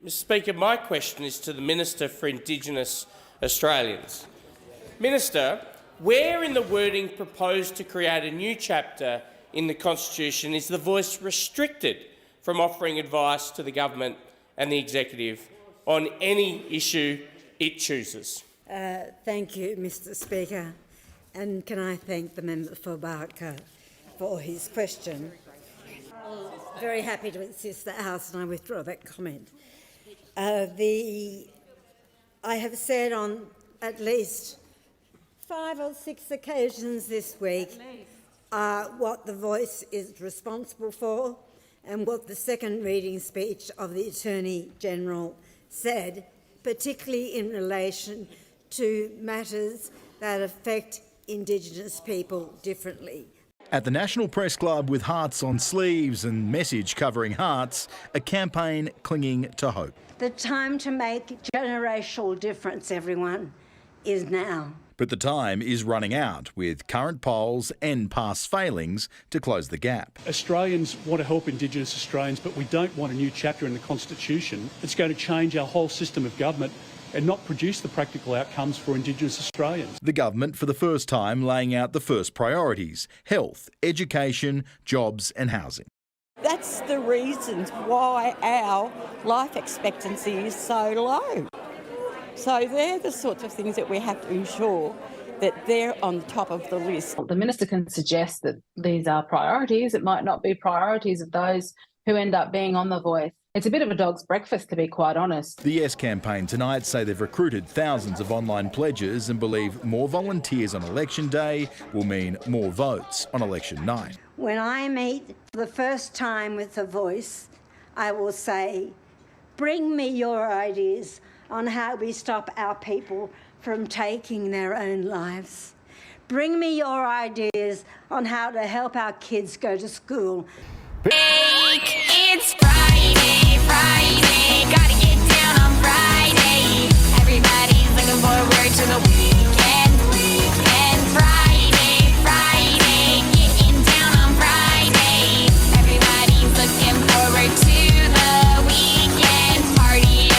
Mr Speaker, my question is to the Minister for Indigenous Australians. Minister, where in the wording proposed to create a new chapter in the Constitution is the voice restricted from offering advice to the government and the executive on any issue it chooses? Thank you, Mr Speaker. And can I thank the member for Barker for his question. Very happy to assist the House, and I withdraw that comment. I have said on at least 5 or 6 occasions this week what the voice is responsible for and what the second reading speech of the Attorney-General said, particularly in relation to matters that affect Indigenous people differently. At the National Press Club, with hearts on sleeves and message covering hearts, a campaign clinging to hope. The time to make generational difference, everyone, is now. But the time is running out, with current polls and past failings to close the gap. Australians want to help Indigenous Australians, but we don't want a new chapter in the Constitution. It's going to change our whole system of government and not produce the practical outcomes for Indigenous Australians. The government, for the first time, laying out the first priorities: health, education, jobs and housing. That's the reasons why our life expectancy is so low. So they're the sorts of things that we have to ensure that they're on the top of the list. The minister can suggest that these are priorities. It might not be priorities of those who end up being on The Voice. It's a bit of a dog's breakfast, to be quite honest. The Yes campaign tonight say they've recruited thousands of online pledges and believe more volunteers on election day will mean more votes on election night. When I meet for the first time with The Voice, I will say, bring me your ideas on how we stop our people from taking their own lives. Bring me your ideas on how to help our kids go to school. It's Friday, gotta get down on Friday. Everybody's looking forward to the weekend. Friday, getting down on Friday. Everybody's looking forward to the weekend. Partying,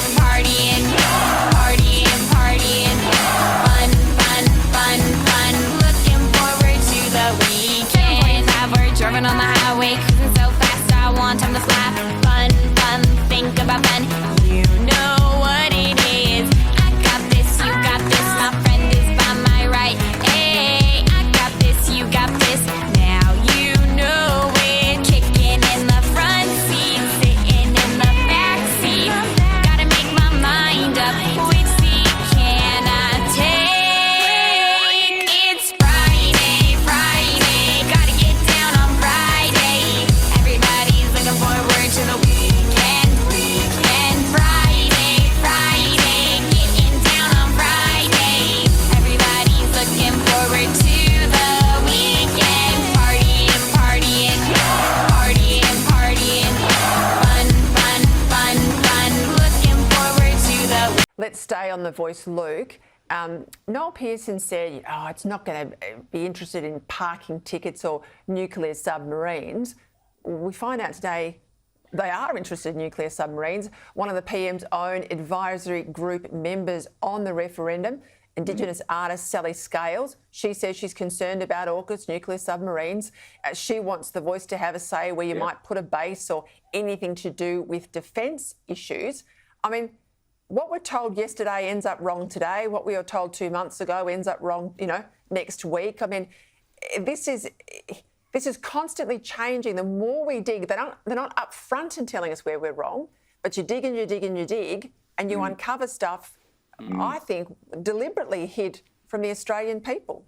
fun. Looking forward to the weekend. We're driving on the highway, cruising so fast, I want time to slap. Fun, think about fun. You know what it is. I got this, you got this. My friend is by my right. Hey, I got this, you got this. Now you know it. Kicking in the front seat, sitting in the back seat. Gotta make my mind up. Which seat can I take? It's Friday, gotta get down on Friday. Everybody's looking forward to the weekend. Friday, getting down on Friday. Everybody's looking forward to the weekend. Partying, fun. Looking forward to the. Let's stay on The Voice, Luke. Noel Pearson said, it's not going to be interested in parking tickets or nuclear submarines. We find out today they are interested in nuclear submarines. One of the PM's own advisory group members on the referendum, Indigenous artist Sally Scales, she says she's concerned about AUKUS nuclear submarines. She wants The Voice to have a say where you might put a base or anything to do with defence issues. I mean, what we're told yesterday ends up wrong today. What we were told 2 months ago ends up wrong, next week. I mean, this is constantly changing. The more we dig, they're not upfront in telling us where we're wrong, but you dig and you dig and you dig, and you uncover stuff, I think, deliberately hid from the Australian people.